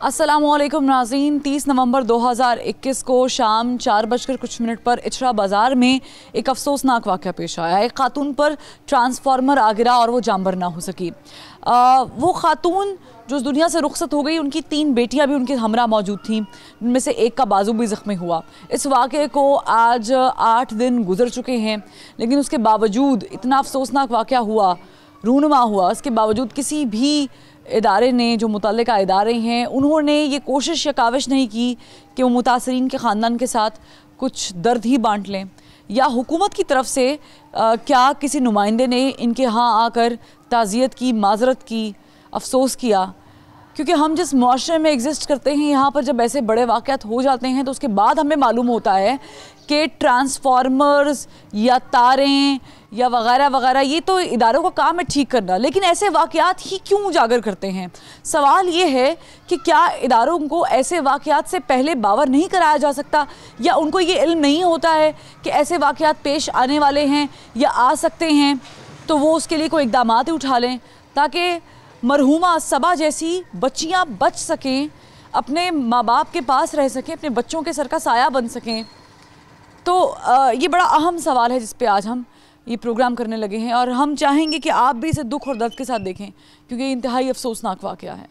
अस्सलामुअलैकुम नाज़रीन, 30 नवंबर 2021 को शाम 4:00 पर इचरा बाज़ार में एक अफसोसनाक वाक़या पेश आया। एक खातून पर ट्रांसफार्मर आ गिरा और वो जांबर ना हो सकी। वो खातून जो दुनिया से रुखसत हो गई, उनकी 3 बेटियां भी उनके हमरा मौजूद थीं, जिनमें से एक का बाजू भी ज़ख्मी हुआ। इस वाक़े को आज 8 दिन गुजर चुके हैं, लेकिन उसके बावजूद इतना अफसोसनाक वाक़या हुआ, रूनुमा हुआ, उसके बावजूद किसी भी इदारे ने, जो मुतल्लिका इदारे हैं, उन्होंने ये कोशिश या काविश नहीं की कि वो मुतासरीन के ख़ानदान के साथ कुछ दर्द ही बांट लें, या हुकूमत की तरफ से क्या किसी नुमाइंदे ने इनके यहाँ आकर ताज़ियत की, माज़रत की, अफसोस किया। क्योंकि हम जिस मुआशरे में एग्जिस्ट करते हैं, यहाँ पर जब ऐसे बड़े वाक़यात हो जाते हैं तो उसके बाद हमें मालूम होता है कि ट्रांसफार्मर्स या तारें या वगैरह वगैरह, ये तो इदारों का काम है ठीक करना, लेकिन ऐसे वाक़यात ही क्यों उजागर करते हैं। सवाल ये है कि क्या इदारों को ऐसे वाक़यात से पहले बावर नहीं कराया जा सकता, या उनको ये इल्म नहीं होता है कि ऐसे वाक़यात पेश आने वाले हैं या आ सकते हैं, तो वो उसके लिए कोई इक़दामात उठा लें ताकि मरहूमा सबा जैसी बच्चियाँ बच सकें, अपने माँ बाप के पास रह सकें, अपने बच्चों के सर का साया बन सकें। तो ये बड़ा अहम सवाल है जिस पे आज हम ये प्रोग्राम करने लगे हैं, और हम चाहेंगे कि आप भी इसे दुख और दर्द के साथ देखें, क्योंकि ये इंतहाई अफसोसनाक वाक़या है।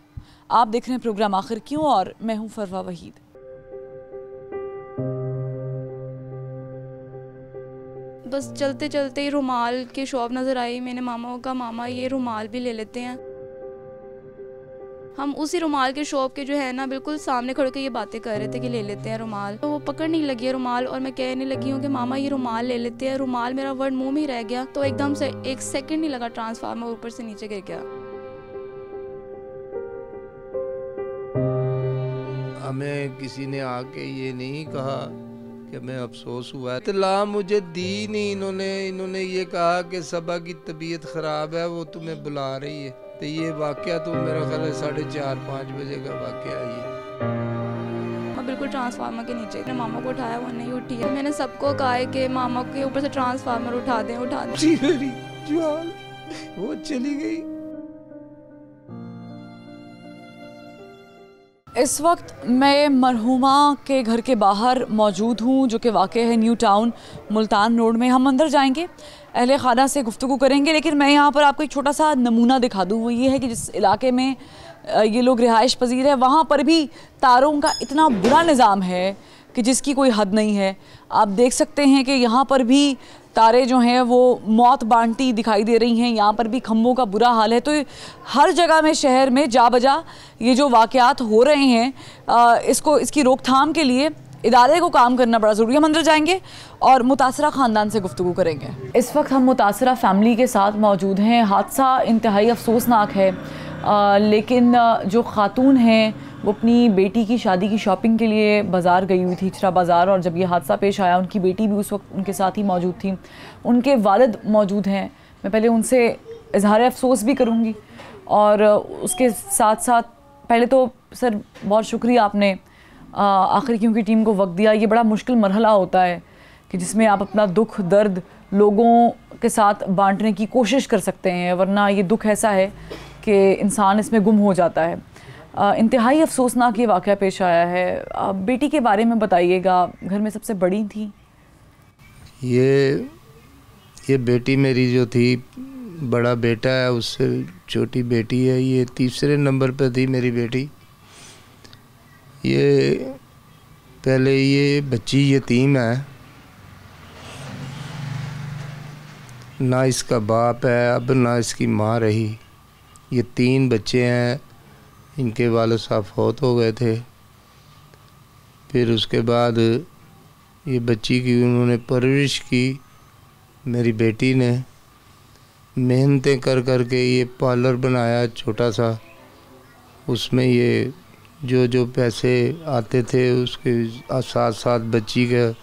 आप देख रहे हैं प्रोग्राम आखिर क्यों, और मैं हूँ फरवा वहीद। बस चलते चलते ही रुमाल की शॉप नज़र आई। मैंने मामा को कहा, मामा ये रुमाल भी ले लेते हैं। हम उसी रुमाल के शॉप के जो है ना बिल्कुल सामने खड़े के ये बातें कर रहे थे कि ले लेते हैं रुमाल। तो वो पकड़ नहीं लगी है रुमाल, और मैं कहने लगी हूँ कि मामा ये रुमाल ले लेते हैं। रुमाल मेरा वर्ड मुंह में ही रह गया, तो एकदम से 1 सेकंड नहीं लगा, ट्रांसफार्मर ऊपर से नीचे गिर गया। हमें किसी ने आके ये नहीं कहा कि मैं अफसोस हुआ, इत्तला मुझे दी नहीं। इन्होंने ये कहा कि सबा की तबीयत ख़राब है, वो तुम्हें बुला रही है। तो ये वाक़या तो मेरा ख्याल है 4:30-5 बजे का वाक़या है ये। मैं बिल्कुल ट्रांसफार्मर के नीचे, मैंने मामा को उठाया, वो नहीं उठी है। मैंने सबको कहा है कि मामा के ऊपर से ट्रांसफार्मर उठा दें। मेरी जान वो चली गई। इस वक्त मैं मरहूमा के घर के बाहर मौजूद हूँ, जो कि वाक़ है न्यू टाउन मुल्तान रोड में। हम अंदर जाएंगे, अहले खाना से गुफ्तगू करेंगे, लेकिन मैं यहाँ पर आपको एक छोटा सा नमूना दिखा दूँ। वो ये है कि जिस इलाके में ये लोग रिहाइश पजीर है, वहाँ पर भी तारों का इतना बुरा निज़ाम है कि जिसकी कोई हद नहीं है। आप देख सकते हैं कि यहाँ पर भी तारे जो हैं वो मौत बांटती दिखाई दे रही हैं। यहाँ पर भी खंभों का बुरा हाल है। तो हर जगह में, शहर में जा बजा ये जो वाक़यात हो रहे हैं, इसकी रोकथाम के लिए इदारे को काम करना बड़ा ज़रूरी है। हम अंदर जाएंगे और मुतासरा ख़ानदान से गुफ्तगू करेंगे। इस वक्त हम मुतासरा फ़ैमिली के साथ मौजूद हैं। हादसा इंतहाई अफसोसनाक है, लेकिन जो ख़ातून हैं वो अपनी बेटी की शादी की शॉपिंग के लिए बाज़ार गई हुई थी, इचरा बाज़ार, और जब ये हादसा पेश आया उनकी बेटी भी उस वक्त उनके साथ ही मौजूद थी। उनके वालिद मौजूद हैं। मैं पहले उनसे इजहार अफसोस भी करूँगी, और उसके साथ साथ पहले तो सर बहुत शुक्रिया आपने आखिर क्योंकि टीम को वक्त दिया। ये बड़ा मुश्किल मरहला होता है कि जिसमें आप अपना दुख दर्द लोगों के साथ बांटने की कोशिश कर सकते हैं, वरना ये दुख ऐसा है कि इंसान इसमें गुम हो जाता है। इंतहाई अफसोसनाक ये वाक़या पेश आया है। बेटी के बारे में बताइएगा, घर में सबसे बड़ी थी। ये बेटी मेरी जो थी, बड़ा बेटा है उससे छोटी बेटी है, ये 3रे नंबर पे थी मेरी बेटी। ये पहले ये बच्ची यतीम है, ना इसका बाप है, अब ना इसकी माँ रही। ये 3 बच्चे हैं, इनके वालिद साहब फौत हो गए थे। फिर उसके बाद ये बच्ची की उन्होंने परवरिश की, मेरी बेटी ने मेहनतें कर कर के ये पार्लर बनाया छोटा सा। उसमें ये जो पैसे आते थे उसके साथ साथ बच्ची का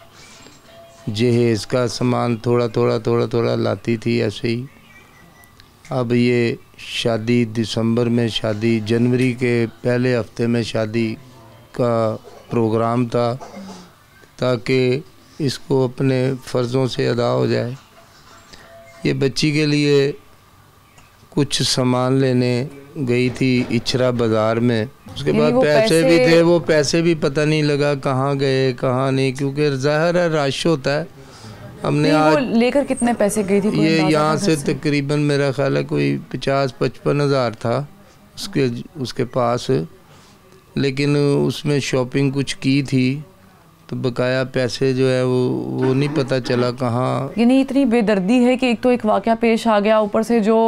जहेज़ का सामान थोड़ा थोड़ा लाती थी ऐसे ही। अब ये शादी दिसंबर में, शादी जनवरी के पहले हफ्ते में शादी का प्रोग्राम था ताकि इसको अपने फ़र्ज़ों से अदा हो जाए। ये बच्ची के लिए कुछ सामान लेने गई थी इचरा बाज़ार में, उसके बाद पैसे भी थे, वो पैसे भी पता नहीं लगा कहाँ गए कहाँ नहीं, क्योंकि ज़ाहिर है रश होता है। हमने आज लेकर कितने पैसे गई थी? ये यहाँ से तकरीबन मेरा ख्याल है कोई 50-55 हज़ार था उसके पास, लेकिन उसमें शॉपिंग कुछ की थी तो बकाया पैसे जो है वो नहीं पता चला कहाँ। यानी इतनी बेदर्दी है कि एक तो एक वाक़या पेश आ गया, ऊपर से जो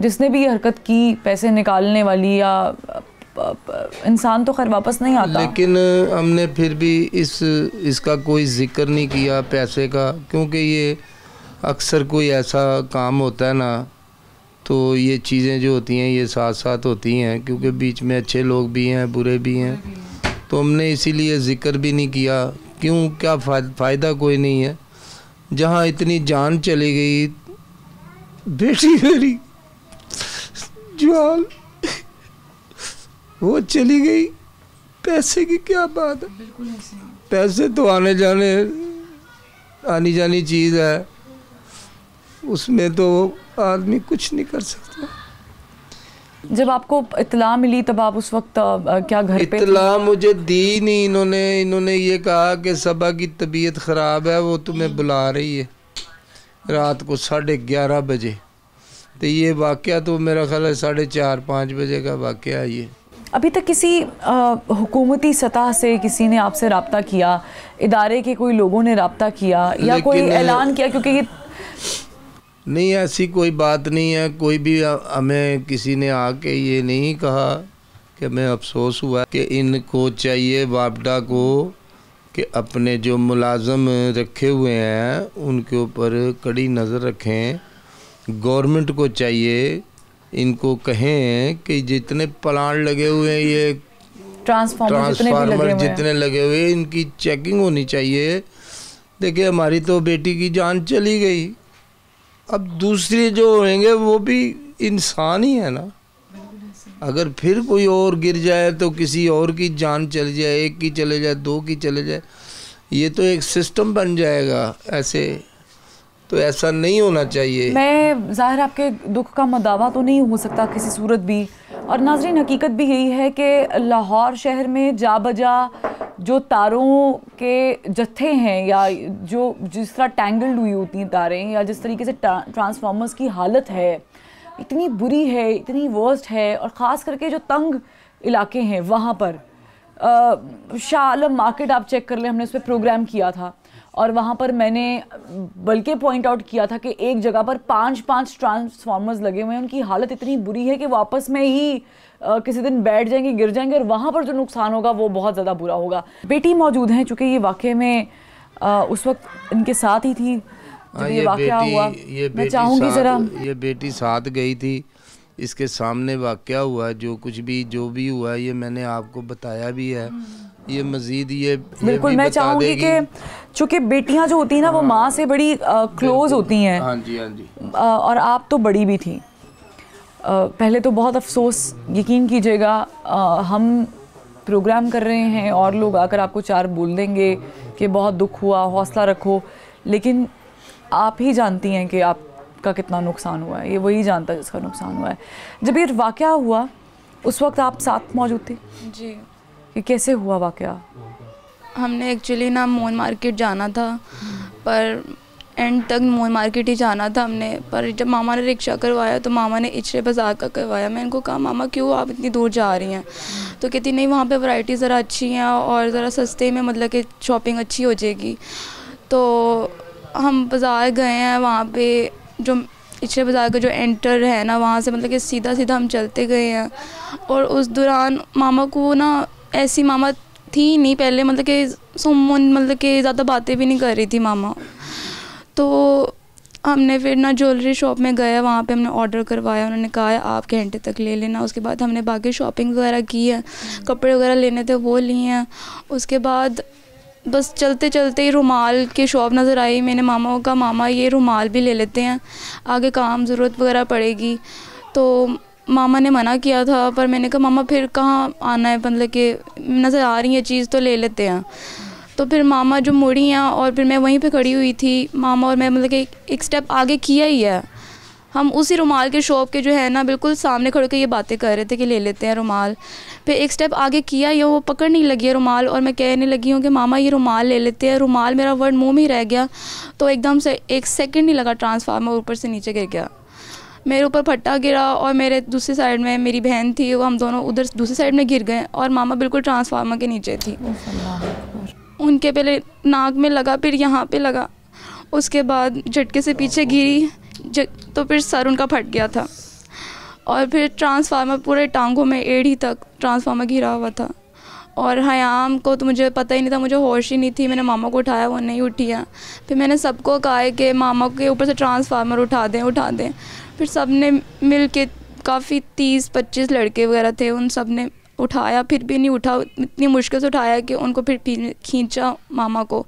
जिसने भी ये हरकत की पैसे निकालने वाली, या इंसान तो खैर वापस नहीं आता, लेकिन हमने फिर भी इसका कोई जिक्र नहीं किया पैसे का, क्योंकि ये अक्सर कोई ऐसा काम होता है ना तो ये चीज़ें जो होती हैं ये साथ साथ होती हैं, क्योंकि बीच में अच्छे लोग भी हैं बुरे भी हैं, तो हमने इसीलिए ज़िक्र भी नहीं किया। क्यों, क्या फ़ायदा कोई नहीं है। जहाँ इतनी जान चली गई, बेटी मेरी जान वो चली गई, पैसे की क्या बात है। पैसे तो आने जाने आनी जानी चीज़ है, उसमें तो आदमी कुछ नहीं कर सकता। जब आपको इत्तला मिली तब आप उस वक्त क्या घर पे? इत्तला मुझे दी नहीं, इन्होंने ये कहा कि सबा की तबीयत ख़राब है, वो तुम्हें बुला रही है रात को 11:30 बजे। तो ये वाक़या तो मेरा ख्याल है 4:30-5 बजे का वाक़या है ये। अभी तक किसी हुकूमती सतह से किसी ने आपसे रब्ता किया, इदारे के कोई लोगों ने रब्ता किया या कोई ऐलान किया? क्योंकि ये नहीं, ऐसी कोई बात नहीं है। कोई भी हमें किसी ने आके ये नहीं कहा कि हमें अफसोस हुआ कि इनको चाहिए वापडा को कि अपने जो मुलाजम रखे हुए हैं उनके ऊपर कड़ी नज़र रखें। गवर्नमेंट को चाहिए इनको कहें कि जितने प्लांट लगे हुए हैं, ये ट्रांसफार्मर जितने लगे हुए, इनकी चेकिंग होनी चाहिए। देखिए हमारी तो बेटी की जान चली गई, अब दूसरे जो होंगे वो भी इंसान ही है ना। अगर फिर कोई और गिर जाए तो किसी और की जान चली जाए, एक की चले जाए, दो की चले जाए, ये तो एक सिस्टम बन जाएगा। ऐसे तो ऐसा नहीं होना चाहिए। मैं ज़ाहिर आपके दुख का मदावा तो नहीं हो सकता किसी सूरत भी, और नाज़रीन हकीकत भी यही है कि लाहौर शहर में जा बजा जो तारों के जत्थे हैं, या जो जिस तरह टैंगल्ड हुई होती हैं तारें, या जिस तरीके से ट्रांसफार्मर्स की हालत है इतनी बुरी है, इतनी वर्स्ट है, और ख़ास करके जो तंग इलाके हैं वहाँ पर शाह आलम मार्केट आप चेक कर लें, हमने उस पर प्रोग्राम किया था और वहाँ पर मैंने बल्कि पॉइंट आउट किया था कि एक जगह पर 5-5 ट्रांसफार्मर्स लगे हुए हैं, उनकी हालत इतनी बुरी है कि वो आपस में ही किसी दिन बैठ जाएंगे, गिर जाएंगे, और वहाँ पर जो नुकसान होगा वो बहुत ज़्यादा बुरा होगा। बेटी मौजूद हैं, चूँकि ये वाक़े में उस वक्त इनके साथ ही थी जब ये वाक़या हुआ। मैं चाहूँगी ज़रा, ये बेटी साथ गई थी, इसके सामने वाक़या हुआ, जो भी हुआ ये मैंने आपको बताया भी है। ये मज़ीद ये बिल्कुल मैं चाहूँगी कि चूँकि बेटियाँ जो होती हैं ना वो माँ से बड़ी क्लोज़ होती हैं। हाँ जी, हाँ जी। और आप तो बड़ी भी थी। पहले तो बहुत अफसोस, यकीन कीजिएगा, हम प्रोग्राम कर रहे हैं और लोग आकर आपको 4 बोल देंगे कि बहुत दुख हुआ, हौसला रखो, लेकिन आप ही जानती हैं कि आपका कितना नुकसान हुआ है। ये वही जानता है जिसका नुकसान हुआ है। जब ये वाक़या हुआ उस वक्त आप साथ मौजूद थी? जी। कि कैसे हुआ वाक़या? हमने एक्चुअली ना मोन मार्केट जाना था, पर एंड तक मोन मार्केट ही जाना था हमने, पर जब मामा ने रिक्शा करवाया तो मामा ने इचरे बाज़ार का करवाया। मैं इनको कहा मामा क्यों आप इतनी दूर जा रही हैं? तो कहती नहीं वहाँ पे वैरायटी ज़रा अच्छी हैं और ज़रा सस्ते में, मतलब कि शॉपिंग अच्छी हो जाएगी। तो हम बाज़ार गए हैं, वहाँ पे जो इचरे बाज़ार का जो एंटर है ना, वहाँ से मतलब कि सीधा सीधा हम चलते गए हैं। और उस दौरान मामा को ना, ऐसी मामा थी नहीं पहले, मतलब कि सुमन, मतलब कि ज़्यादा बातें भी नहीं कर रही थी मामा। तो हमने फिर ना ज्वेलरी शॉप में गए, वहाँ पे हमने ऑर्डर करवाया, उन्होंने कहा आप घंटे तक ले लेना। उसके बाद हमने बाकी शॉपिंग वगैरह की है, कपड़े वगैरह लेने थे वो लिए हैं। उसके बाद बस चलते चलते ही रुमाल की शॉप नज़र आई। मैंने मामा को कहा मामा ये रुमाल भी ले लेते हैं, आगे काम ज़रूरत वगैरह पड़ेगी। तो मामा ने मना किया था, पर मैंने कहा मामा फिर कहाँ आना है, मतलब कि नज़र आ रही है चीज़ तो ले लेते हैं। तो फिर मामा जो मुड़ी हैं और फिर मैं वहीं पे खड़ी हुई थी, मामा और मैं मतलब कि एक स्टेप आगे किया ही है। हम उसी रुमाल के शॉप के जो है ना बिल्कुल सामने खड़े के ये बातें कर रहे थे कि ले लेते हैं रुमाल। फिर एक स्टेप आगे किया ही, वो पकड़ नहीं लगी है रुमाल और मैं कहने लगी हूँ कि मामा ये रुमाल ले लेते हैं। रुमाल मेरा वर्ड मुँह में ही रह गया, तो एकदम से एक सेकंड नहीं लगा, ट्रांसफार्मर ऊपर से नीचे गिर गया। मेरे ऊपर फट्टा गिरा और मेरे दूसरी साइड में मेरी बहन थी, वो हम दोनों उधर दूसरी साइड में गिर गए और मामा बिल्कुल ट्रांसफार्मर के नीचे थी। उनके पहले नाक में लगा, फिर यहाँ पे लगा, उसके बाद झटके से पीछे गिरी तो फिर सर उनका फट गया था और फिर ट्रांसफार्मर पूरे टांगों में एड़ी तक ट्रांसफार्मर गिरा हुआ था। और हयाम को तो मुझे पता ही नहीं था, मुझे होश ही नहीं थी। मैंने मामा को उठाया, वो नहीं उठी है। फिर मैंने सबको कहा कि मामा के ऊपर से ट्रांसफार्मर उठा दें। फिर सब ने मिल के, काफ़ी 30-25 लड़के वगैरह थे, उन सब ने उठाया, फिर भी नहीं उठा। इतनी मुश्किल से उठाया कि उनको फिर खींचा मामा को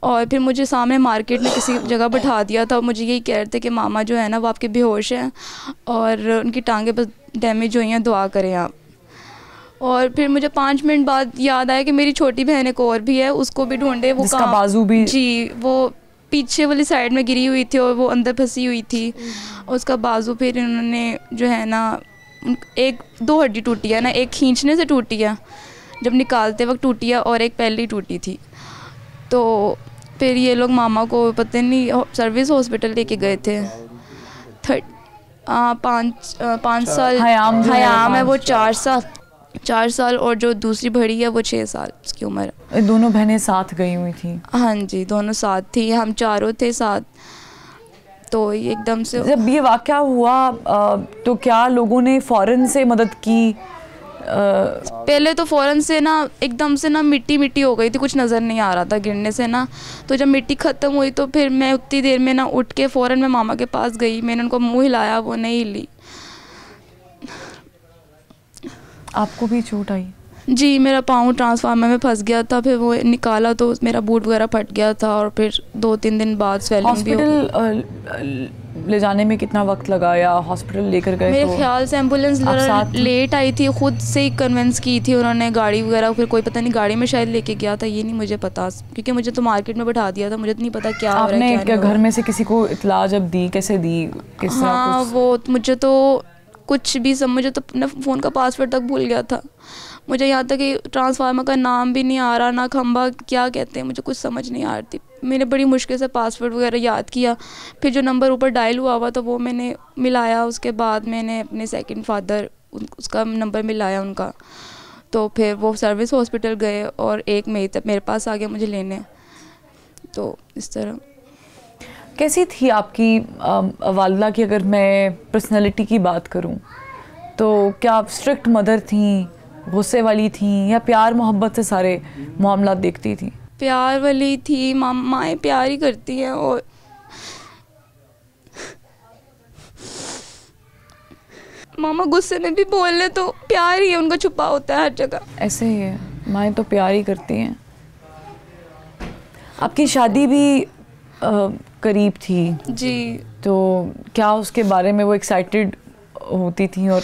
और फिर मुझे सामने मार्केट में किसी जगह बैठा दिया था। मुझे यही कह रहे थे कि मामा जो है ना वो आपके बेहोश हैं और उनकी टांगें बस डैमेज हुई हैं, दुआ करें आप। और फिर मुझे 5 मिनट बाद याद आया कि मेरी छोटी बहन एक और भी है, उसको भी ढूंढे। वो जिसका बाजू भी, जी, वो पीछे वाली साइड में गिरी हुई थी और वो अंदर फंसी हुई थी। उसका बाजू फिर इन्होंने जो है ना 1-2 हड्डी टूटी है ना, एक खींचने से टूटी है, जब निकालते वक्त टूटी है, और एक पहले ही टूटी थी। तो फिर ये लोग मामा को पता नहीं सर्विस हॉस्पिटल लेके गए थे। 5 साल हयाम है, वो 4 साल और जो दूसरी बड़ी है वो 6 साल उसकी उम्र है। दोनों बहनें साथ गई हुई थी? हाँ जी, दोनों साथ थी, हम चारों थे साथ। तो ये एकदम से जब ये वाक़या हुआ तो क्या लोगों ने फ़ौरन से मदद की? पहले तो फ़ौरन से ना एकदम से ना मिट्टी हो गई थी, कुछ नज़र नहीं आ रहा था गिरने से ना। तो जब मिट्टी ख़त्म हुई तो फिर मैं उतनी देर में ना उठ के फ़ौरन मैं मामा के पास गई। मैंने उनको मुंह हिलाया, वो नहीं हिली। आपको भी चोट आई? जी, मेरा पाँव ट्रांसफार्मर में फंस गया था, फिर वो निकाला तो मेरा बूट वगैरह फट गया था और फिर 2-3 दिन बाद स्वेलिंग भी हो गई। हॉस्पिटल ले जाने में कितना वक्त लगा या हॉस्पिटल लेकर गए? मेरे ख्याल से एम्बुलेंस लेट आई थी, खुद से ही कन्विंस की थी उन्होंने गाड़ी वगैरह। फिर कोई पता नहीं गाड़ी में शायद लेके गया था, ये नहीं मुझे पता, क्योंकि मुझे तो मार्केट में बैठा दिया था, मुझे तो नहीं पता क्या हो रहा है। आपने घर में से किसी को इत्तला जब दी, कैसे दी, किस तरह? हाँ, वो मुझे तो कुछ भी मुझे तो अपना फ़ोन का पासवर्ड तक भूल गया था। मुझे यहाँ तक कि ट्रांसफार्मर का नाम भी नहीं आ रहा, ना खंबा क्या कहते हैं, मुझे कुछ समझ नहीं आ रही थी। मैंने बड़ी मुश्किल से पासवर्ड वगैरह याद किया, फिर जो नंबर ऊपर डायल हुआ था वो मैंने मिलाया। उसके बाद मैंने अपने सेकंड फादर, उसका नंबर मिलाया उनका। तो फिर वो सर्विस हॉस्पिटल गए और 1 मई तक मेरे पास आ गया मुझे लेने। तो इस तरह। कैसी थी आपकी वालिदा की, अगर मैं पर्सनैलिटी की बात करूं तो क्या आप स्ट्रिक्ट मदर थी, गुस्से वाली थी, या प्यार मोहब्बत से सारे मामला देखती थी? प्यार वाली थी, माएँ प्यार ही करती हैं और मामा गुस्से में भी बोल ले तो प्यार ही है उनका छुपा होता है हर जगह। ऐसे ही है, माएँ तो प्यार ही करती हैं। आपकी शादी भी करीब थी जी, तो क्या उसके बारे में वो एक्साइटेड होती थी? और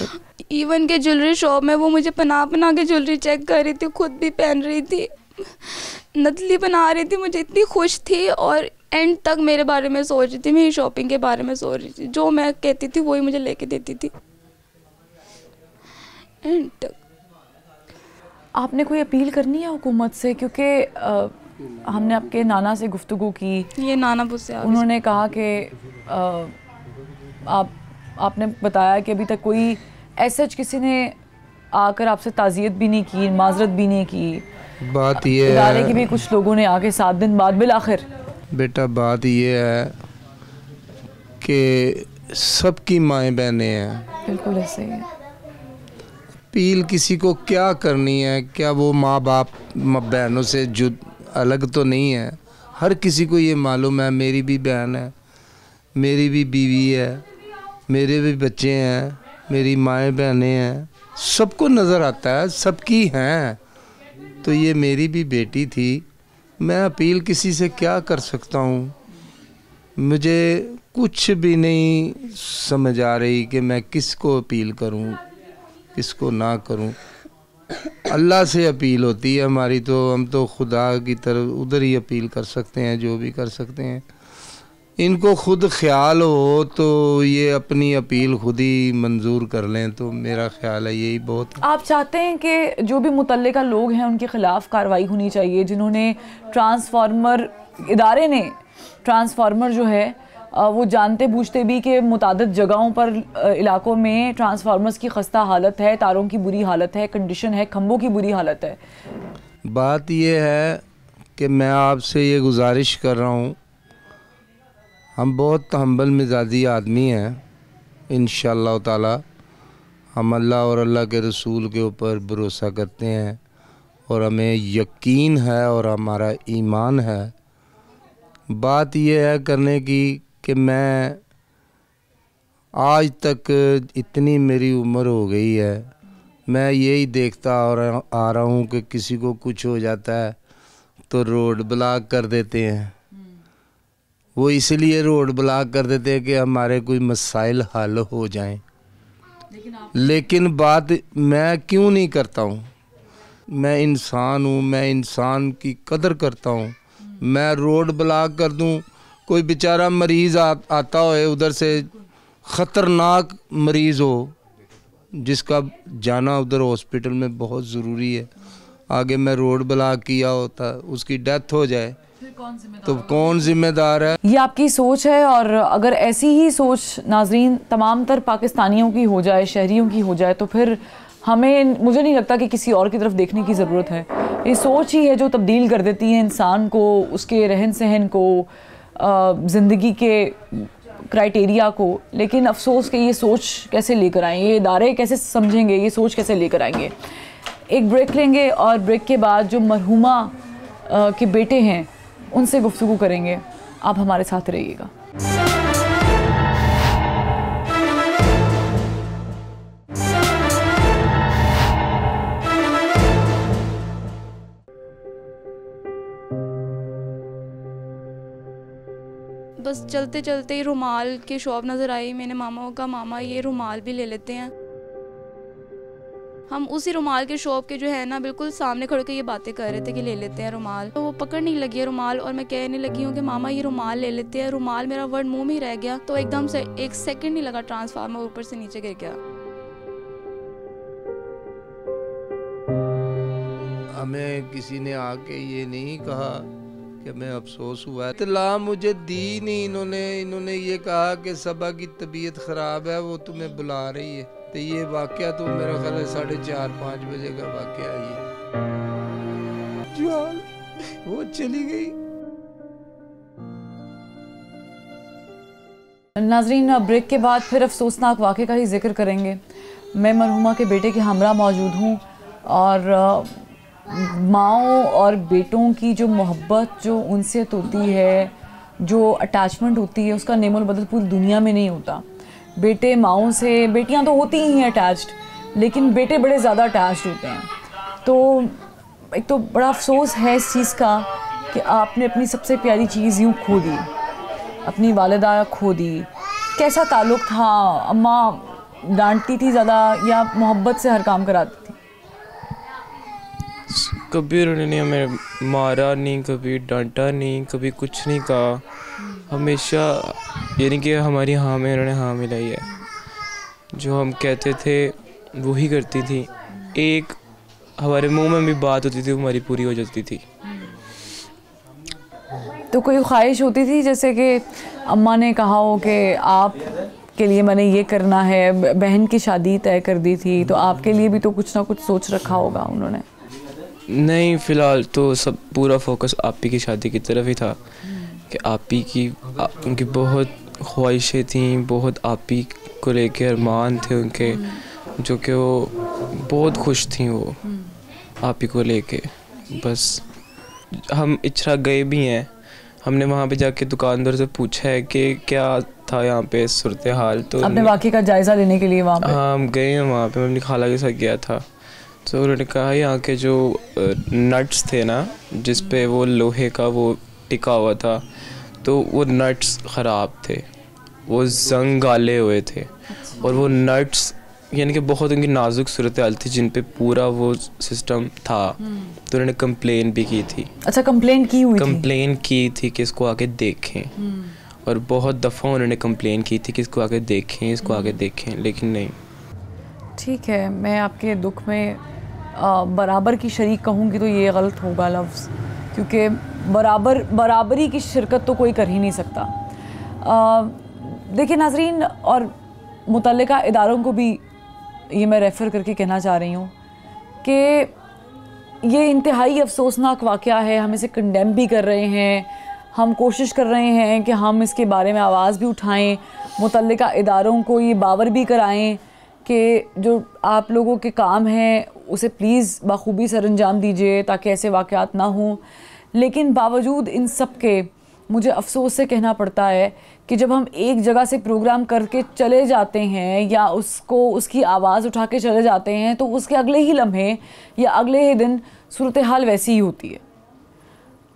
इवन के ज्वेलरी शॉप में वो मुझे पना के ज्वेलरी चेक कर रही थी, खुद भी पहन रही थी, नकली बना रही थी। मुझे इतनी खुश थी और एंड तक मेरे बारे में सोच रही थी, मेरी शॉपिंग के बारे में सोच रही थी। जो मैं कहती थी वही मुझे लेके देती थी एंड तक। आपने कोई अपील करनी है हुकूमत से? क्योंकि हमने आपके नाना से गुफ्तगू की, ये नाना मुझसे उन्होंने कहा कि आपने बताया कि अभी तक कोई ऐसा किसी ने आकर आपसे ताज़ियत भी नहीं की, माजरत भी नहीं की। बात ये इदारे की भी कुछ लोगों ने आके 7 दिन बाद बिलाखिर। बेटा बात ये है कि सबकी माएँ बहनें हैं। बिल्कुल ऐसे ही है। अपील किसी को क्या करनी है? क्या वो माँ बाप बहनों से अलग तो नहीं है? हर किसी को ये मालूम है, मेरी भी बहन है, मेरी भी बीवी है, मेरे भी बच्चे हैं, मेरी माएँ बहनें हैं, सबको नज़र आता है, सबकी हैं। तो ये मेरी भी बेटी थी। मैं अपील किसी से क्या कर सकता हूँ? मुझे कुछ भी नहीं समझ आ रही कि मैं किसको अपील करूं, किसको ना करूं। अल्लाह से अपील होती है हमारी, तो हम तो खुदा की तरफ उधर ही अपील कर सकते हैं, जो भी कर सकते हैं। इनको खुद ख्याल हो तो ये अपनी अपील खुद ही मंजूर कर लें, तो मेरा ख्याल है यही बहुत है। आप चाहते हैं कि जो भी मुतल्लिका लोग हैं उनके ख़िलाफ़ कार्रवाई होनी चाहिए, जिन्होंने ट्रांसफार्मर, इदारे ने ट्रांसफार्मर जो है वो जानते बूझते भी कि मुतादिद जगहों पर इलाकों में ट्रांसफार्मर्स की खस्ता हालत है, तारों की बुरी हालत है, कंडीशन है, खंभों की बुरी हालत है। बात ये है कि मैं आपसे ये गुजारिश कर रहा हूँ, हम बहुत हम्बल मिजाजी आदमी हैं, इंशाअल्लाह ताला हम अल्लाह और अल्लाह के रसूल के ऊपर भरोसा करते हैं और हमें यकीन है और हमारा ईमान है। बात यह है करने की कि मैं आज तक इतनी मेरी उम्र हो गई है, मैं यही देखता आ रहा हूँ कि किसी को कुछ हो जाता है तो रोड ब्लॉक कर देते हैं। वो इसलिए रोड ब्लॉक कर देते हैं कि हमारे कोई मसाइल हल हो जाएं। लेकिन बात मैं क्यों नहीं करता हूँ, मैं इंसान हूँ, मैं इंसान की कदर करता हूँ। मैं रोड ब्लॉक कर दूँ, कोई बेचारा मरीज़ आता हो उधर से, ख़तरनाक मरीज़ हो जिसका जाना उधर हॉस्पिटल में बहुत ज़रूरी है, आगे मैं रोड ब्लॉक किया होता, उसकी डेथ हो जाए तो कौन जिम्मेदार है? ये आपकी सोच है, और अगर ऐसी ही सोच नाजरीन तमाम तर पाकिस्तानियों की हो जाए, शहरियों की हो जाए, तो फिर मुझे नहीं लगता कि किसी और की तरफ देखने की ज़रूरत है। ये सोच ही है जो तब्दील कर देती है इंसान को, उसके रहन सहन को, ज़िंदगी के क्राइटेरिया को। लेकिन अफसोस कि ये सोच कैसे लेकर आएँ, ये इदारे कैसे समझेंगे, ये सोच कैसे लेकर आएंगे। एक ब्रेक लेंगे और ब्रेक के बाद जो मरहुमा के बेटे हैं उनसे गुफ्तगू करेंगे। आप हमारे साथ रहिएगा। बस चलते चलते ही रुमाल की शॉप नज़र आई। मैंने मामा को कहा, मामा ये रुमाल भी ले लेते हैं। हम उसी रुमाल के शॉप के जो है ना बिल्कुल सामने खड़े के ये बातें कर रहे थे कि ले लेते हैं रुमाल। तो वो पकड़ नहीं लगी है रुमाल, और मैं कहने लगी हूँ कि मामा ये रुमाल ले लेते हैं। रुमाल मेरा वर्ड मुंह में ही रह गया, तो एकदम से एक सेकंड नहीं लगा, ट्रांसफार्मर ऊपर से नीचे गिर गया। हमें किसी ने आके ये नहीं कहा कि मैं अफसोस हुआ है, इत्तला मुझे दी नहीं इन्होंने ये कहा कि सबा की तबीयत ख़राब है, वो तुम्हें बुला रही है। तो ये वाक़या तो मेरा ख्याल है 4:30-5 बजे का वाक़या ये वो चली गई। नाजरीन, ब्रेक के बाद फिर अफसोसनाक वाक़े का ही जिक्र करेंगे। मैं मरहुमा के बेटे के हमरा मौजूद हूँ, और माओं और बेटों की जो मोहब्बत, जो उनसियत होती है, जो अटैचमेंट होती है, उसका नेमोल बदल पूरी दुनिया में नहीं होता। बेटे माओं से, बेटियां तो होती ही हैं अटैच्ड, लेकिन बेटे बड़े ज़्यादा अटैच्ड होते हैं। तो एक तो बड़ा अफसोस है इस चीज़ का कि आपने अपनी सबसे प्यारी चीज़ यूँ खो दी, अपनी वालिदा खो दी। कैसा ताल्लुक़ था? अम्मा डांटती थी ज़्यादा या मोहब्बत से हर काम कराती थी? कभी उन्होंने हमें मारा नहीं, कभी डांटा नहीं, कभी कुछ नहीं कहा। हमेशा यानी कि हमारी हाँ में उन्होंने हाँ मिलाई है। जो हम कहते थे वो ही करती थी। एक हमारे मुंह में भी बात होती थी, वो हमारी पूरी हो जाती थी। तो कोई ख्वाहिश होती थी जैसे कि अम्मा ने कहा हो कि आप के लिए मैंने ये करना है, बहन की शादी तय कर दी थी, तो आपके लिए भी तो कुछ ना कुछ सोच रखा होगा उन्होंने? नहीं, फ़िलहाल तो सब पूरा फोकस आपी की शादी की तरफ ही था कि आपी की उनकी बहुत ख्वाहिशें थी, बहुत आपी को लेके अरमान थे उनके, जो कि वो बहुत खुश थी वो आपी को लेके। बस हम इचरा गए भी हैं, हमने वहाँ पे जाके दुकानदार से पूछा है कि क्या था यहाँ पे सूरत हाल। तो अपने वाक़े का जायज़ा लेने के लिए वहाँ पे? हाँ, हम गए हैं वहाँ पे, मैं अपनी खाला के साथ गया था। तो उन्होंने कहा यहाँ के जो नट्स थे ना, जिस पे वो लोहे का वो टिका हुआ था, तो वो नट्स ख़राब थे, वो जंग गाले हुए थे और वो नट्स यानी कि बहुत उनकी नाजुक सूरत हाल थी जिन पे पूरा वो सिस्टम था। तो उन्होंने कंप्लेन भी की थी। अच्छा, कंप्लेन की हुई थी? कंप्लेन की थी कि इसको आके देखें, और बहुत दफ़ा उन्होंने कंप्लेन की थी कि इसको आके देखें, इसको आके देखें, लेकिन नहीं। ठीक है, मैं आपके दुख में बराबर की शरीक कहूँगी तो ये गलत होगा लफ्ज़, क्योंकि बराबरी की शिरकत तो कोई कर ही नहीं सकता। देखिए नाज़रीन, और मुतल्लिका इदारों को भी ये मैं रेफ़र करके कहना चाह रही हूँ कि ये इंतहाई अफसोसनाक वाक़या है। हम इसे कंडेम भी कर रहे हैं, हम कोशिश कर रहे हैं कि हम इसके बारे में आवाज़ भी उठाएं, मुतल्लिका इदारों को ये बावर भी कराएं कि जो आप लोगों के काम हैं उसे प्लीज़ बखूबी सर अंजाम दीजिए ताकि ऐसे वाक़यात ना हों। लेकिन बावजूद इन सब के मुझे अफसोस से कहना पड़ता है कि जब हम एक जगह से प्रोग्राम करके चले जाते हैं या उसकी आवाज़ उठा के चले जाते हैं तो उसके अगले ही लम्हे या अगले ही दिन सूरत हाल वैसी ही होती है।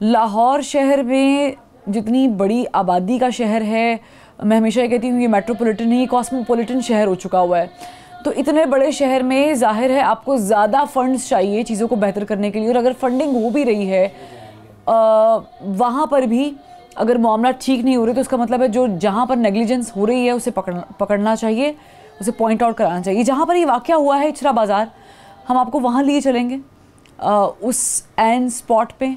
लाहौर शहर में जितनी बड़ी आबादी का शहर है, मैं हमेशा ये कहती हूँ ये मेट्रोपॉलिटन नहीं कॉस्मोपॉलिटन शहर हो चुका हुआ है। तो इतने बड़े शहर में जाहिर है आपको ज़्यादा फंड्स चाहिए चीज़ों को बेहतर करने के लिए, और अगर फंडिंग हो भी रही है वहाँ पर भी अगर मामला ठीक नहीं हो रही तो उसका मतलब है जो जहाँ पर नेग्लिजेंस हो रही है उसे पकड़ना चाहिए, उसे पॉइंट आउट कराना चाहिए। जहाँ पर ये वाक़या हुआ है इचरा बाज़ार, हम आपको वहाँ लिए चलेंगे उस एन स्पॉट पे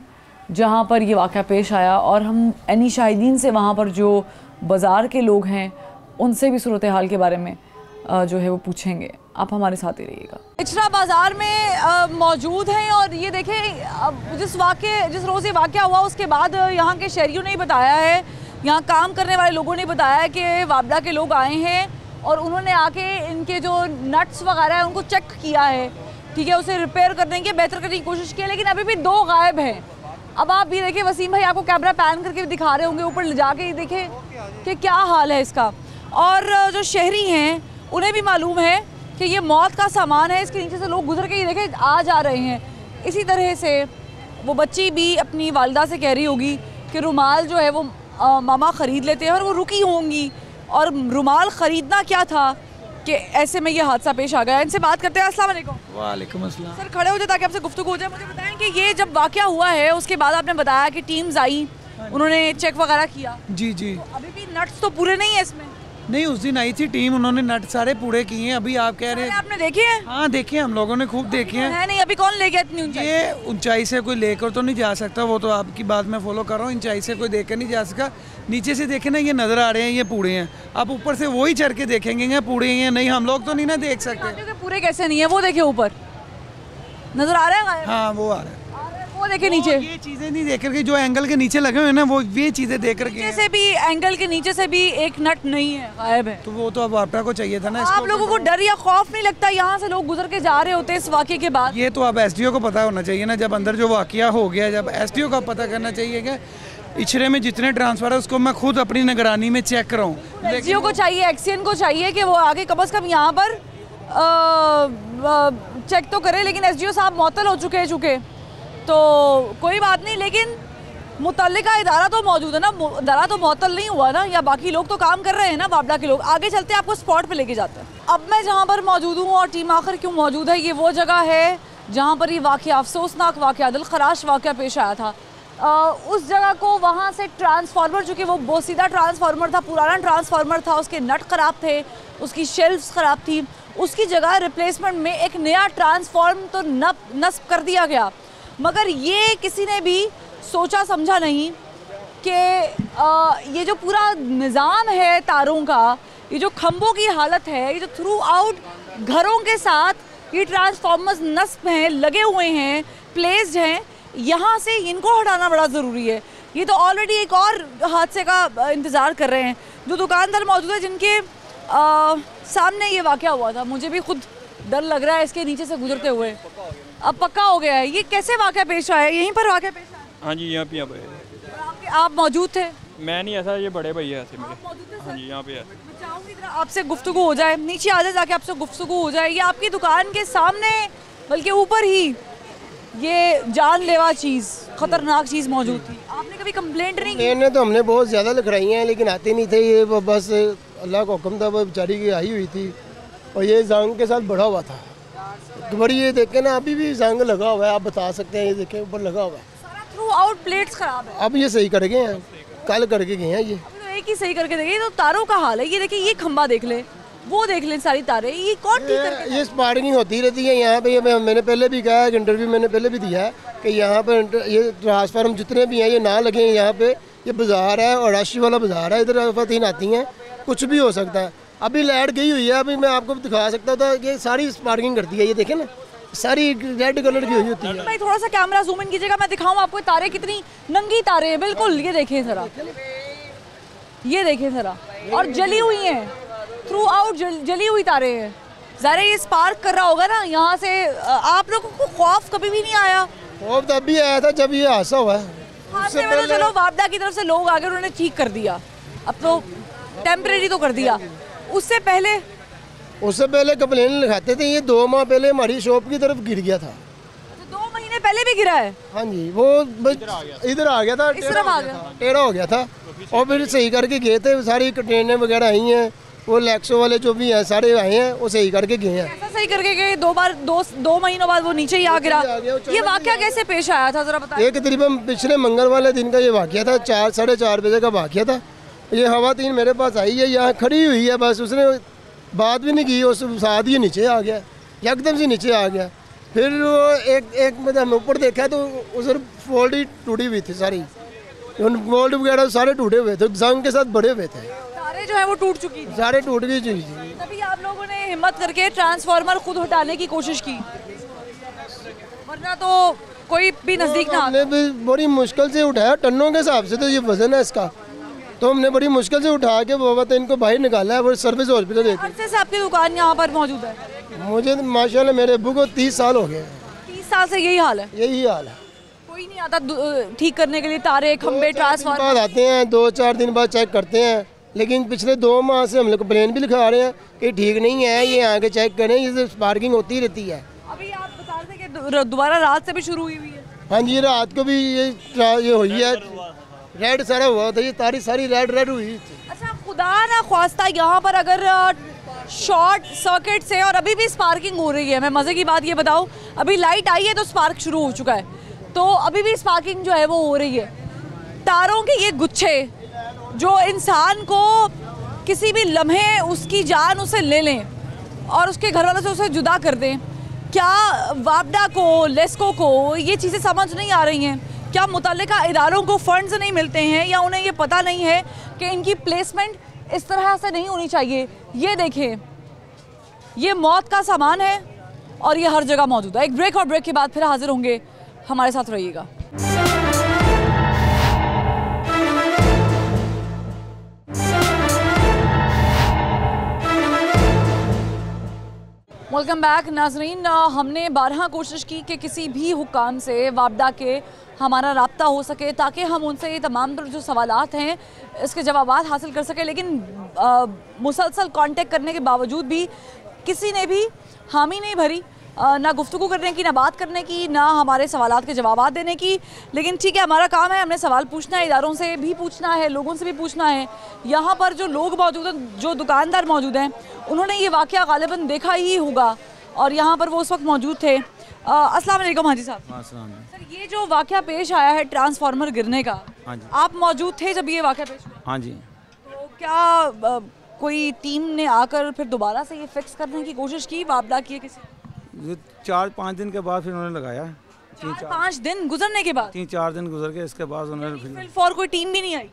जहाँ पर ये वाक़या पेश आया, और हम एनी शाहिदीन से वहाँ पर जो बाज़ार के लोग हैं उनसे भी सूरत हाल के बारे में जो है वो पूछेंगे। आप हमारे साथ ही रहिएगा। इचरा बाज़ार में मौजूद हैं और ये देखें जिस रोज़ ये वाक़या हुआ उसके बाद यहाँ के शहरियों ने बताया है, यहाँ काम करने वाले लोगों ने बताया है कि वाबला के लोग आए हैं और उन्होंने आके इनके जो नट्स वगैरह है उनको चेक किया है, ठीक है, उसे रिपेयर करने की बेहतर करने की कोशिश की है, लेकिन अभी भी 2 गायब हैं। अब आप ये देखिए, वसीम भाई आपको कैमरा पैन करके भी दिखा रहे होंगे, ऊपर ले जाके देखें कि क्या हाल है इसका। और जो शहरी हैं उन्हें भी मालूम है कि ये मौत का सामान है, इसके नीचे से लोग गुजर के ये देखें आ जा रहे हैं। इसी तरह से वो बच्ची भी अपनी वालिदा से कह रही होगी कि रुमाल जो है वो मामा ख़रीद लेते हैं, और वो रुकी होंगी और रुमाल ख़रीदना क्या था कि ऐसे में ये हादसा पेश आ गया। इनसे बात करते हैं। अस्सलाम वालेकुम। वालेकुम अस्सलाम। सर खड़े हो जाए ताकि आपसे गुफ्तगू हो जाए। मुझे बताएं कि ये जब वाक़या हुआ है उसके बाद आपने बताया कि टीम्स आई, उन्होंने चेक वगैरह किया। जी जी। तो अभी भी नट्स तो पूरे नहीं है इसमें? नहीं, उस दिन आई थी टीम, उन्होंने नट सारे पूरे किए हैं। अभी आप कह रहे हैं आपने देखे हैं? हाँ देखे, हम लोगों ने खूब देखे हैं। है नहीं, अभी कौन ले गया इतनी ऊंचाई? ये ऊंचाई से कोई लेकर तो नहीं जा सकता, वो तो आपकी बात मैं फॉलो कर रहा हूँ। ऊंचाई से कोई देकर नहीं जा सकता। नीचे से देखे ना, ये नज़र आ रहे हैं, ये पूरे हैं। आप ऊपर से वही चढ़ के देखेंगे ये पूरे हैं नहीं, हम लोग तो नहीं ना देख सकते। पूरे कैसे नहीं है? वो देखे ऊपर नजर आ रहा है। हाँ वो आ रहा है, वो देखे नीचे। ये चीज़ें नहीं देख करके जो एंगल के नीचे लगे हुए हैं ना, वो ये चीज़ें देख करके नीचे से भी, एंगल के नीचे से भी एक नट नहीं है, गायब है। तो वो तो अब आपका को चाहिए था ना। आप लोगों को डर या खौफ नहीं लगता यहाँ से लोग गुजर के जा रहे होते इस वाक़े के बाद? ये तो अब एसडीओ को पता होना चाहिए ना, जब अंदर जो वाक़या हो गया, जब एसडीओ को पता करना चाहिए कि इचरे में जितने ट्रांसफर है उसको मैं खुद अपनी निगरानी में चेक कराऊँ। एसडीओ को चाहिए, एक्सीएन को चाहिए कि वो आगे कम से कम यहाँ पर चेक तो करे, लेकिन एसडीओ साहब मअतल हो चुके हैं तो कोई बात नहीं। लेकिन मुतल्लिका इदारा तो मौजूद है ना, इदारा तो मअतल नहीं हुआ ना, या बाकी लोग तो काम कर रहे हैं ना, वाबला के लोग। आगे चलते हैं, आपको स्पॉट पे लेके जाते हैं। अब मैं जहाँ पर मौजूद हूँ और टीम आखिर क्यों मौजूद है, ये वो जगह है जहाँ पर ये वाक़या, अफसोसनाक वाक़या, दिलखराश वाक़या पेश आया था। उस जगह को वहाँ से ट्रांसफार्मर, चूँकि वो बोसीदा ट्रांसफार्मर था, पुराना ट्रांसफार्मर था, उसके नट ख़राब थे, उसकी शेल्फ्स ख़राब थी, उसकी जगह रिप्लेसमेंट में एक नया ट्रांसफार्म तो नस्ब कर दिया गया। मगर ये किसी ने भी सोचा समझा नहीं कि ये जो पूरा निज़ाम है तारों का, ये जो खंभों की हालत है, ये जो थ्रू आउट घरों के साथ ये ट्रांसफार्मर्स नस्ब हैं, लगे हुए हैं, प्लेस्ड हैं, यहाँ से इनको हटाना बड़ा ज़रूरी है। ये तो ऑलरेडी एक और हादसे का इंतज़ार कर रहे हैं। जो दुकानदार मौजूद है जिनके सामने ये वाक़या हुआ था, मुझे भी खुद डर लग रहा है इसके नीचे से गुजरते हुए। अब पक्का हो गया है। ये कैसे वाक़या पेश आया? यहीं पर वाक़या पेश आया? हाँ जी, यहाँ पे आप मौजूद थे? मैं नहीं, ऐसा ये बड़े भैया ऐसे मेरे। हाँ जी, यहाँ पे है। मैं चाहूँगी जरा आपसे गुफ्तगू हो जाए, नीचे आ जाए ताकि आपसे गुफ्तगू हो जाए। ये आपकी दुकान के सामने, बल्कि ऊपर ही, ये जानलेवा चीज़, ख़तरनाक चीज़ मौजूद थी। आपने कभी कंप्लेंट नहीं की? मैंने तो हमने बहुत ज़्यादा लिखवाई हैं लेकिन आते नहीं थे ये, वो बस अल्लाह का हुक्म था, वो बेचारी की आई हुई थी और ये जंग के साथ बढ़ा हुआ था। बड़ी ये देखें ना, अभी भी जंग लगा हुआ है, आप बता सकते हैं, ये देखें ऊपर लगा हुआ है। थ्रू आउट प्लेट्स खराब है। अब ये सही कर गए हैं, कल करके गए हैं ये। तो एक ही सही करके देखिए, तो तारों का हाल है ये देखिए, ये खंबा देख ले, वो देख ले, सारी तारें, ये कौन ठीक करके? ये स्पार्किंग होती रहती है यहाँ पे। ये मैंने पहले भी कहा है, इंटरव्यू मैंने पहले भी दिया है कि यहाँ पे ये ट्रांसफार्म जितने भी हैं ये ना लगे यहाँ पे। ये बाज़ार है और राशि वाला बाज़ार है, इधर आफतीन आती हैं, कुछ भी हो सकता है। अभी लाइट गई हुई है, अभी मैं आपको दिखा सकता था कि सारी स्पार्किंग करती है, ये देखें ना, सारी रेड कलर की हुई होती है। भाई थोड़ा सा कैमरा जूम इन कीजिएगा, मैं दिखाऊं आपको तारे कितनी नंगी तारे हैं बिल्कुल। ये देखें जरा, ये देखें जरा, और जली हुई हैं थ्रू आउट, जली हुई तारे हैं। ज़रा ये स्पार्क कर रहा होगा ना यहाँ से। आप लोगों को खौफ कभी भी नहीं आया? खौफ तब भी आया था जब ये हादसा हुआ है। हादसे में तो चलो वापदा की तरफ से लोग आगे उन्होंने ठीक कर दिया, अब तो टेम्परेरी तो कर दिया। उससे पहले कंप्लेन लिखाते थे, ये 2 माह पहले हमारी शॉप की तरफ गिर गया था। तो 2 महीने पहले भी गिरा है? हाँ जी, वो इधर आ गया था, इस तरफ आ गया, टेढ़ा हो गया था और फिर सही करके गए थे। सारी कंटेनर वगैरह आई हैं, वो लैक्सो वाले जो भी हैं सारे आए हैं, वो सही करके गए हैं। ऐसा सही करके गए 2 बार, 2 महीनों बाद वो नीचे ही आ गिरा। ये वाकया कैसे पेश आया था जरा बताइए? ये करीबन पिछले मंगल वाले दिन का ये वाकया था, 4 साढ़े 4 बजे का वाकया था। ये खवातीन मेरे पास आई है, यहाँ खड़ी हुई है, बस उसने बात भी नहीं की, उस साथ ही नीचे आ गया, एकदम से नीचे आ गया। फिर वो एक मतलब हम ऊपर देखा तो उधर फोल्ड ही टूटी हुई थी सारी, गोल्ड वगैरह सारे टूटे हुए थे, जंग के साथ बड़े हुए थे, तारे जो है वो टूट चुकी थी, सारे टूट गई थी। तभी आप लोगों ने हिम्मत करके ट्रांसफार्मर खुद हटाने की कोशिश की, वरना तो कोई भी नजदीक ना। हमने भी बड़ी मुश्किल से उठाया, टनों के हिसाब से तो ये वजन है इसका, तो हमने बड़ी मुश्किल से उठा के बाबा तो इनको बाहर निकाला है, वो सर्विस हॉस्पिटल देते। अरसे से आपकी दुकान यहाँ पर मौजूद है? मुझे माशाल्लाह मेरे अब्बू को 30 साल हो गए। 30 साल से यही हाल है? यही हाल है। कोई नहीं आता ठीक करने के लिए? तारे, खंबे, ट्रांसफार्मर बाद आते हैं, 2-4 दिन बाद चेक करते हैं, लेकिन पिछले 2 माह से हम लोग कंप्लेन भी लिखा रहे हैं कि ठीक नहीं है, ये आके चेक करें, ये स्पार्किंग होती रहती है। अभी आप बता रहे थे कि दोबारा रात से भी शुरू हुई है? हाँ जी, रात को भी ये हुई है, रेड सारा हुआ था, ये तारी सारी रेड हुई थी। अच्छा, खुदा ना ख्वास्ता यहाँ पर अगर शॉर्ट सर्किट से और अभी भी स्पार्किंग हो रही है, मैं मज़े की बात ये बताऊँ, अभी लाइट आई है तो स्पार्क शुरू हो चुका है, तो अभी भी स्पार्किंग जो है वो हो रही है। तारों के ये गुच्छे जो इंसान को किसी भी लम्हे उसकी जान उसे ले लें और उसके घर वालों से उसे जुदा कर दें, क्या वापडा को, लेस्को को ये चीज़ें समझ नहीं आ रही हैं? क्या मुतल्लिका इदारों को फंड्स नहीं मिलते हैं, या उन्हें ये पता नहीं है कि इनकी प्लेसमेंट इस तरह से नहीं होनी चाहिए? ये देखें, ये मौत का सामान है और ये हर जगह मौजूद है। एक ब्रेक, और ब्रेक के बाद फिर हाजिर होंगे, हमारे साथ रहिएगा। वेलकम बैक नाजरीन। हमने 12 कोशिश की कि किसी भी हुक्काम से वापडा के हमारा राब्ता हो सके ताकि हम उनसे ये तमाम जो सवालात हैं इसके जवाब हासिल कर सकें, लेकिन मुसलसल कांटेक्ट करने के बावजूद भी किसी ने भी हामी नहीं भरी, ना गुफ्तगू करने की, ना बात करने की, ना हमारे सवालात के जवाब देने की। लेकिन ठीक है, हमारा काम है, हमने सवाल पूछना है, इदारों से भी पूछना है, लोगों से भी पूछना है। यहाँ पर जो लोग मौजूद हैं, जो दुकानदार मौजूद हैं, उन्होंने ये वाक़या गालिबन देखा ही होगा और यहाँ पर वो उस वक्त मौजूद थे। अस्सलाम वालेकुम हाजी साहब। सर, ये जो वाक़या पेश आया है ट्रांसफार्मर गिरने का, हाँ जी, आप मौजूद थे जब ये वाक़या पेश हुआ? हाँ जी। तो क्या कोई टीम ने आकर फिर दोबारा से ये फिक्स करने की कोशिश की, वापडा की किसी? 4-5 दिन के बाद फिर उन्होंने लगाया। 4-5 दिन गुजरने के बाद? 3-4 दिन गुजर के इसके बाद उन्होंने फिर फॉर कोई टीम भी नहीं आई?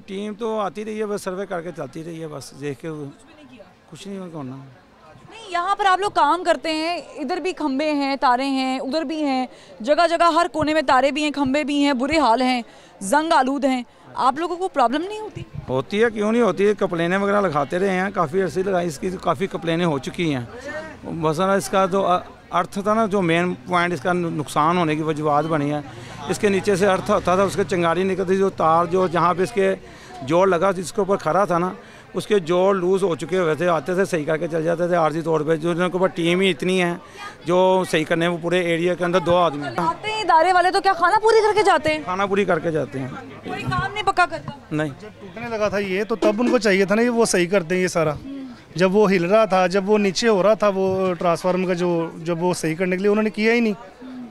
टीम तो आती रही है, बस सर्वे करके चलती रही है, बस देख के कुछ नहीं होना। नहीं, यहाँ पर आप लोग काम करते हैं, इधर भी खंबे हैं, तारे हैं, उधर भी हैं, जगह जगह हर कोने में तारे भी हैं, खंबे भी हैं, बुरे हाल हैं, जंग आलूद हैं, आप लोगों को प्रॉब्लम नहीं होती? होती है, क्यों नहीं होती है। कंप्लेनें वगैरह लिखाते रहे हैं, काफ़ी अर्से लगाई, इसकी काफ़ी कंप्लेनें हो चुकी हैं। मसला इसका जो अर्थ था ना, जो मेन पॉइंट इसका नुकसान होने की वजूहत बनी है, इसके नीचे से अर्थ होता था, उसके चिंगारी निकलती, जो तार जो जहाँ पे इसके जोड़ लगा जिसके ऊपर खड़ा था ना, उसके जोड़ लूज़ हो चुके हुए थे, आते थे सही करके चल जाते थे आर्जी तौर पे। जो उनके ऊपर टीम ही इतनी है जो सही करने, वो पूरे एरिया के अंदर 2 आदमी आते हैं इदारे वाले तो क्या खाना पूरी करके जाते हैं? खाना पूरी करके जाते हैं, कोई काम नहीं पक्का करता? नहीं। जब टूटने लगा था ये तो तब उनको चाहिए था ना, ये वो सही कर दें ये सारा। जब वो हिल रहा था, जब वो नीचे हो रहा था, वो ट्रांसफार्मर का जब वो सही करने के लिए उन्होंने किया ही नहीं।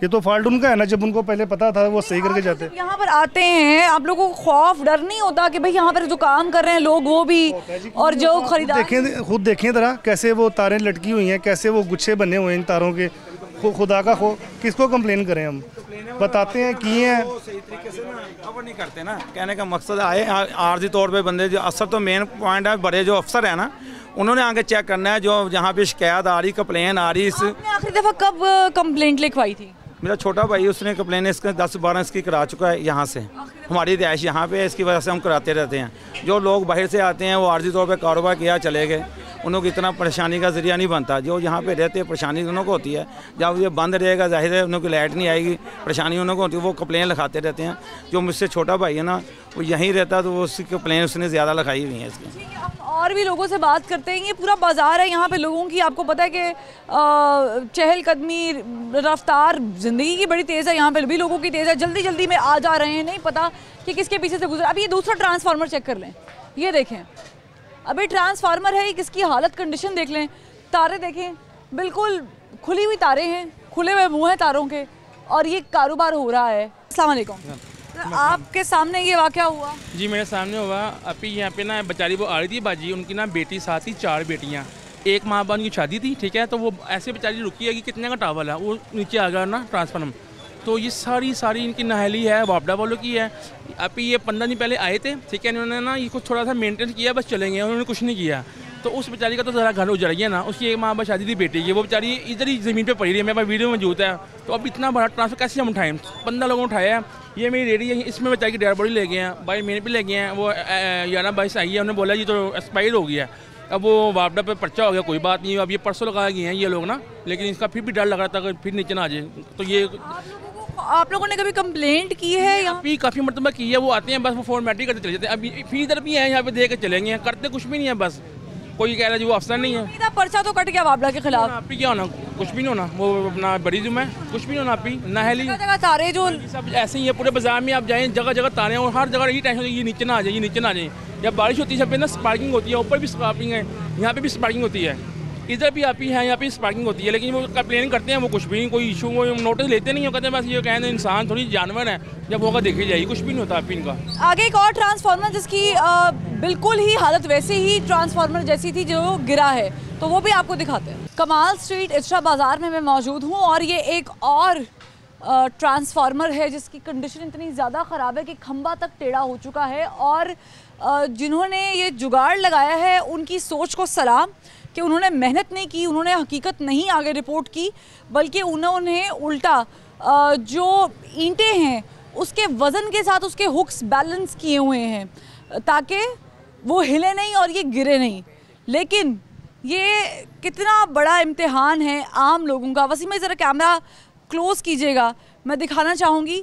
ये तो फॉल्ट उनका है ना, जब उनको पहले पता था वो सही करके जाते। यहाँ पर आते हैं आप लोगों को खौफ डर नहीं होता कि भाई यहाँ पर जो काम कर रहे हैं लोग वो भी और जो खरीदार? खुद देखें जरा कैसे वो तारें लटकी हुई हैं, कैसे वो गुच्छे बने हुए हैं इन तारों के। खुदा का किसको कंप्लेन करें हम? बताते हैं किए हैं, सही तरीके से ना कवर नहीं करते ना। कहने का मकसद आए आर्जी तौर पे बंदे, जो असर तो मेन पॉइंट है, बड़े जो अफसर है ना उन्होंने आगे चेक करना है। जो जहाँ पे शिकायत आ रही, कंप्लेन आ रही, आपने आखिरी दफा कब कंप्लेंट लिखवाई थी? मेरा छोटा भाई उसने कंप्लेन इसके 10-12 इसकी करा चुका है। यहाँ से हमारी रिहाइश यहाँ पे है, इसकी वजह से हम कराते रहते हैं। जो लोग बाहर से आते हैं वो आर्जी तौर पे कारोबार किया चले गए, उनको इतना परेशानी का ज़रिया नहीं बनता। जो यहाँ पे रहते हैं परेशानी उन को होती है, जब ये बंद रहेगा जाहिर है उनको लाइट नहीं आएगी, परेशानी उन को होती है, वो कंप्लेन लिखाते रहते हैं। जो मुझसे छोटा भाई है ना वो यहीं रहता तो वो उसकी कंप्लेन उसने ज़्यादा लिखाई हुई है इसकी। और भी लोगों से बात करते हैं। ये पूरा बाजार है यहाँ पे लोगों की, आपको पता है कि चहलकदमी रफ्तार ज़िंदगी की बड़ी तेज़ है, यहाँ पे भी लोगों की तेज़ है, जल्दी जल्दी में आ जा रहे हैं, नहीं पता कि किसके पीछे से गुजर। अब ये दूसरा ट्रांसफार्मर चेक कर लें, ये देखें अभी ट्रांसफार्मर है, किसकी हालत कंडीशन देख लें। तारे देखें, बिल्कुल खुली हुई तारे हैं, खुले हुए मुँह हैं तारों के, और ये कारोबार हो रहा है। अस्सलाम वालेकुम। आपके सामने ये वाक़या हुआ? जी मेरे सामने हुआ। अभी यहाँ पे ना बेचारी वो आ रही थी बाजी, उनकी ना बेटी साथ थी, 4 बेटियाँ, एक माँ बाप की शादी थी, ठीक है। तो वो ऐसे बेचारी रुकी है कि कितने का टावल है, वो नीचे आ गया ना ट्रांसफार्मर। तो ये सारी इनकी नाहली है, वापडा वालों की है। अभी ये 15 दिन पहले आए थे, ठीक है, इन्होंने ना ये कुछ थोड़ा सा मेंटेन किया, बस चले गए, उन्होंने कुछ नहीं किया। तो उस बेचारी का तो ज़रा घर उजड़ गया ना। उसकी एक माँ बाप शादी थी बेटी की, वो बेचारी इधर ही ज़मीन पे पड़ी रही है, मेरे पास वीडियो मौजूद है। तो अब इतना बड़ा ट्रांसफर कैसे हम उठाएं? 15 लोगों ने उठाया है। ये मेरी रेडी है, इसमें बेचारी की डेड बॉडी ले गए हैं, भाई मेरे भी ले गए हैं। वो 11-22 आई है, उन्होंने बोला ये तो एक्सपायर हो गया। अब वो वापडा पे पर्चा हो गया, कोई बात नहीं। अब ये परसों लगा गए हैं ये लोग ना, लेकिन इसका फिर भी डर लग रहा था कि फिर नीचे ना आ जाए। तो ये आप लोगों ने कभी कंप्लेंट की है? यहाँ भी काफ़ी मरतबा की है। वो आते हैं बस वो फॉर्मेलिटी करते चले जाते हैं। अभी फिर इधर भी है, यहाँ पे दे के चलेंगे, करते कुछ भी नहीं है। बस कोई कह रहा है वो अफसर नहीं है। पर्चा तो कट गया वापडा के खिलाफ। आप क्या होना, कुछ भी नहीं होना, वो अपना बड़ी जुम्मे कुछ भी नहीं होना। आप नाहली तारे जो सब ऐसे ही है, पूरे बाजार में आप जाएँ जगह जगह तारे, और हर जगह यही टेंशन होती है, ये नीचे ना आ जाए, ये नीचे ना आ जाए। जब बारिश होती है सब पे ना स्पार्किंग होती है, ऊपर भी स्पार्किंग है, यहाँ पे भी स्पार्किंग होती है, इधर भी आप ही है, यहाँ पे स्पार्किंग होती है। लेकिन वो कंप्लेन करते हैं, वो कुछ भी नहीं, कोई इशू वो नोटिस लेते नहीं हो, कहते हैं बस ये कहते हैं इंसान थोड़ी जानवर है, जब होगा देखी जाएगी, कुछ भी नहीं होता आप इनका। आगे एक और ट्रांसफार्मर जिसकी बिल्कुल ही हालत वैसे ही ट्रांसफार्मर जैसी थी जो गिरा है, तो वो भी आपको दिखाते हैं। कमाल स्ट्रीट इचरा बाज़ार में मैं मौजूद हूँ, और ये एक और ट्रांसफार्मर है जिसकी कंडीशन इतनी ज़्यादा ख़राब है कि खंबा तक टेढ़ा हो चुका है। और जिन्होंने ये जुगाड़ लगाया है उनकी सोच को सलाम कि उन्होंने मेहनत नहीं की, उन्होंने हकीकत नहीं आगे रिपोर्ट की, बल्कि उन्होंने उल्टा जो ईंटें हैं उसके वज़न के साथ उसके हुक्स बैलेंस किए हुए हैं ताकि वो हिले नहीं और ये गिरे नहीं। लेकिन ये कितना बड़ा इम्तिहान है आम लोगों का। वसीम भाई ज़रा कैमरा क्लोज़ कीजिएगा, मैं दिखाना चाहूँगी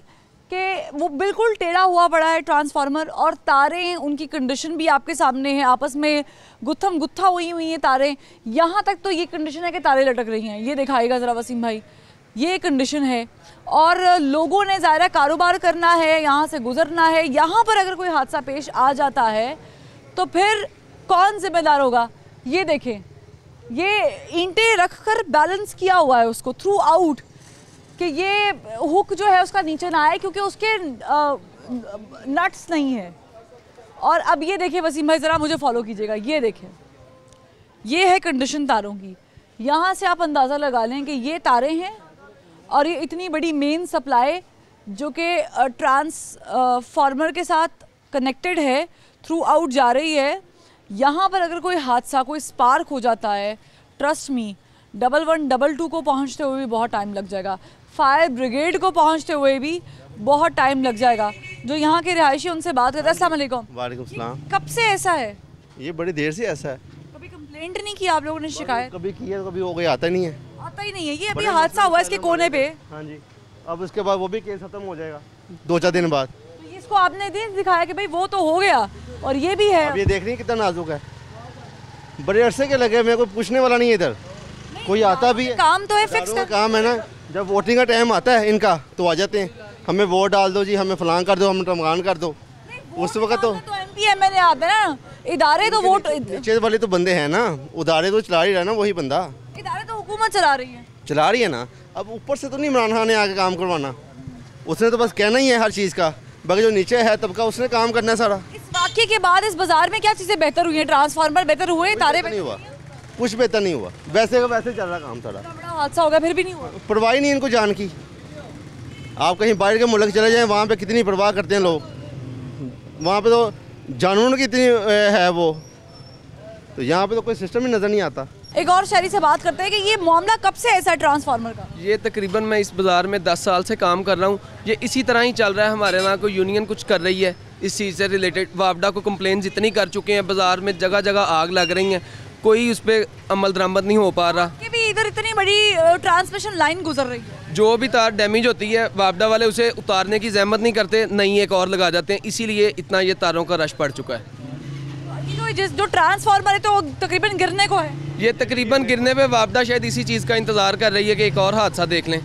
कि वो बिल्कुल टेढ़ा हुआ पड़ा है ट्रांसफार्मर, और तारें उनकी कंडीशन भी आपके सामने है, आपस में गुत्थम गुत्था हुई हैं तारें। यहाँ तक तो ये कंडीशन है कि तारें लटक रही हैं। ये दिखाएगा ज़रा वसीम भाई, ये कंडीशन है। और लोगों ने ज़ाहिर कारोबार करना है, यहाँ से गुजरना है। यहाँ पर अगर कोई हादसा पेश आ जाता है तो फिर कौन जिम्मेदार होगा? ये देखें, ये ईंटें रख कर बैलेंस किया हुआ है उसको थ्रू आउट कि ये हुक जो है उसका नीचे ना आए, क्योंकि उसके नट्स नहीं है। और अब ये देखिए वसीम भाई, ज़रा मुझे फॉलो कीजिएगा, ये देखें, ये है कंडीशन तारों की। यहाँ से आप अंदाज़ा लगा लें कि ये तारें हैं, और ये इतनी बड़ी मेन सप्लाई जो कि ट्रांसफार्मर के साथ कनेक्टेड है, थ्रू आउट जा रही है। यहाँ पर अगर कोई हादसा, कोई स्पार्क हो जाता है, ट्रस्ट मी 1122 को पहुँचते हुए भी बहुत टाइम लग जाएगा, फायर ब्रिगेड को पहुँचते हुए भी बहुत टाइम लग जाएगा। जो यहाँ के रिहायशी उनसे बात करते हैं। अस्सलाम वालेकुम। वालेकुम सलाम। कब से ऐसा है? ये बड़ी देर से ऐसा है। कभी कंप्लेंट नहीं की आप लोगों ने? शिकायत कभी की है, कभी हो गई, आता नहीं है, आता ही नहीं है। ये अभी हादसा हुआ इसके कोने पे। हाँ जी, अब उसके बाद वो भी केस खत्म हो जाएगा 2-4 दिन बाद। तो इसको आपने दिखाया कि भाई वो तो हो गया और ये भी है। अब ये देख रही है कितना नाजुक है। बड़े अरसे के लगे हुए, कोई पूछने वाला नहीं है इधर, कोई आता भी है। काम तो है फिक्स का काम है ना, जब वोटिंग का टाइम आता है इनका तो आ जाते हैं, हमें वोट डाल दो जी, हमें फलां कर दो, हमें टमगान कर दो। उस वक्त तो MP MLA आते हैं ना, इदारे तो वोट, नीचे वाले तो बंदे हैं ना, उदारे तो चला ही रहा है ना वही बंदा, इदारे तो हुकूमत चला रही है ना। अब ऊपर से तो नहीं इमरान खान ने आके काम करवाना, उसने तो बस कहना ही है हर चीज़ का, बाकी जो नीचे है तबका उसने काम करना है सारा। इस वाक़ये के बाद इस बाजार में क्या चीज़ें बेहतर हुई हैं? ट्रांसफार्मर बेहतर हुए, तारे नहीं हुआ, कुछ बेहतर नहीं हुआ, वैसे का वैसे चल रहा काम सारा। बड़ा हादसा हो गया फिर भी नहीं हुआ, परवाह ही नहीं इनको जान की। आप कहीं बाहर के मुल्क चले जाएं, वहाँ पे कितनी परवाह करते हैं लोग, वहाँ पे तो जानवरों की इतनी है वो, तो यहाँ पे तो कोई सिस्टम ही नज़र नहीं आता। एक और शहरी से बात करते हैं कि ये मामला कब से ऐसा है ट्रांसफार्मर का? ये तकरीबन मैं इस बाज़ार में 10 साल से काम कर रहा हूँ, ये इसी तरह ही चल रहा है। हमारे यहाँ कोई यूनियन कुछ कर रही है इस चीज़ से रिलेटेड, वापडा को कंप्लेन जितनी कर चुके हैं, बाज़ार में जगह जगह आग लग रही है, कोई उस पर अमल दरामद नहीं हो पा रहा। कि भी इधर इतनी बड़ी ट्रांसमिशन लाइन गुजर रही है, जो भी तार डैमेज होती है वापडा वाले उसे उतारने की जहमत नहीं करते, नई एक और लगा जाते हैं, इसीलिए इतना ये तारों का रश पड़ चुका है। जो ट्रांसफार्मर है तो तकरीबन गिरने को है, ये तकरीबन गिरने पे वापडा शायद इसी चीज़ का इंतज़ार कर रही है कि एक और हादसा देख लें।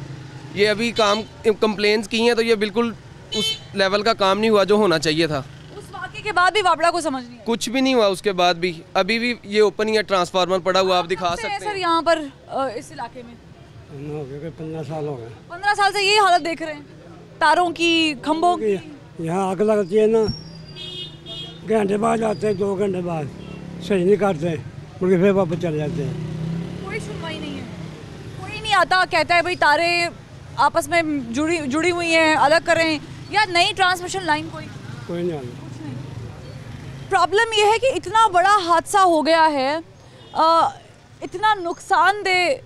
ये अभी काम कंप्लेंट्स की हैं तो ये बिल्कुल उस लेवल का काम नहीं हुआ जो होना चाहिए था। उस वाक़ये के बाद भी वापडा को समझ नहीं, कुछ भी नहीं हुआ उसके बाद भी, अभी भी ये ओपन ही है, ट्रांसफार्मर पड़ा हुआ, आप दिखा सकते हैं। सर यहाँ पर इस इलाके में 15 साल हो गए। 15 साल से ये हालत देख रहे हैं, तारों की, खंभों की। यहाँ आग लगती है ना, घंटे बाद आते हैं, 2 घंटे बाद सही नहीं करते, मुझे फिर वापस चले जाते हैं। कोई सुनवाई नहीं है, कोई नहीं आता, कहता है भाई तारे आपस में जुड़ी हुई हैं, अलग करें, या नई ट्रांसमिशन लाइन कोई नहीं आता। प्रॉब्लम ये है कि इतना बड़ा हादसा हो गया है, इतना नुकसानदेह,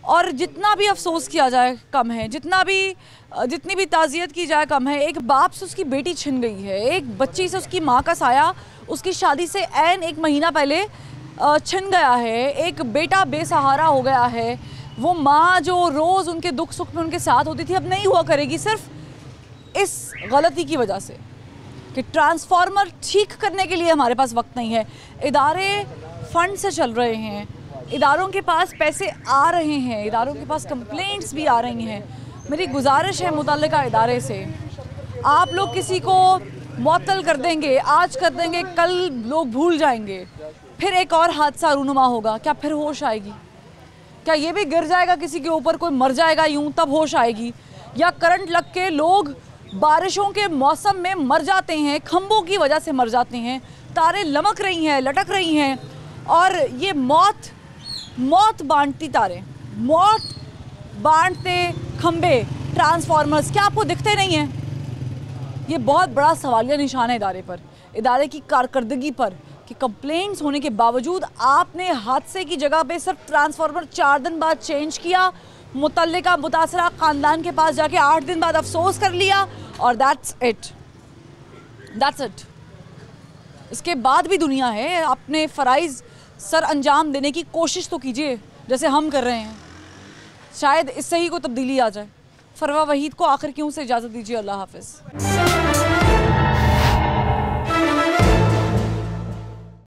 और जितना भी अफसोस किया जाए कम है, जितनी भी ताज़ियत की जाए कम है। एक बाप से उसकी बेटी छिन गई है, एक बच्ची से उसकी माँ का साया उसकी शादी से ऐन 1 महीना पहले छिन गया है, एक बेटा बेसहारा हो गया है, वो माँ जो रोज़ उनके दुख सुख में उनके साथ होती थी अब नहीं हुआ करेगी, सिर्फ इस गलती की वजह से कि ट्रांसफार्मर ठीक करने के लिए हमारे पास वक्त नहीं है। इदारे फंड से चल रहे हैं, इदारों के पास पैसे आ रहे हैं, इदारों के पास कंप्लेंट्स भी आ रही हैं। मेरी गुजारिश है मुतल्लिका इदारे से, आप लोग किसी को मुअत्तल कर देंगे, आज कर देंगे, कल लोग भूल जाएंगे, फिर एक और हादसा रूनुमा होगा, क्या फिर होश आएगी? क्या ये भी गिर जाएगा किसी के ऊपर, कोई मर जाएगा यूं, तब होश आएगी? या करंट लग के लोग बारिशों के मौसम में मर जाते हैं, खंभों की वजह से मर जाते हैं, तारें लमक रही हैं, लटक रही हैं, और ये मौत बांटती तारें, मौत बांटते खंबे, ट्रांसफार्मर्स, क्या आपको दिखते नहीं हैं? ये बहुत बड़ा सवालिया निशान है इदारे पर, इदारे की कारकर्दगी पर, कि कंप्लेंट्स होने के बावजूद आपने हादसे की जगह पे सिर्फ ट्रांसफार्मर 4 दिन बाद चेंज किया, मुतल्लिका मुतासरा ख़ानदान के पास जाके 8 दिन बाद अफसोस कर लिया, और दैट्स इट। इसके बाद भी दुनिया है, अपने फ़राइज़ सर अंजाम देने की कोशिश तो कीजिए जैसे हम कर रहे हैं, शायद इससे ही कोई तब्दीली आ जाए। फरवा वहीद को आखिर क्यों से इजाज़त दीजिए, अल्लाह हाफ़िज़।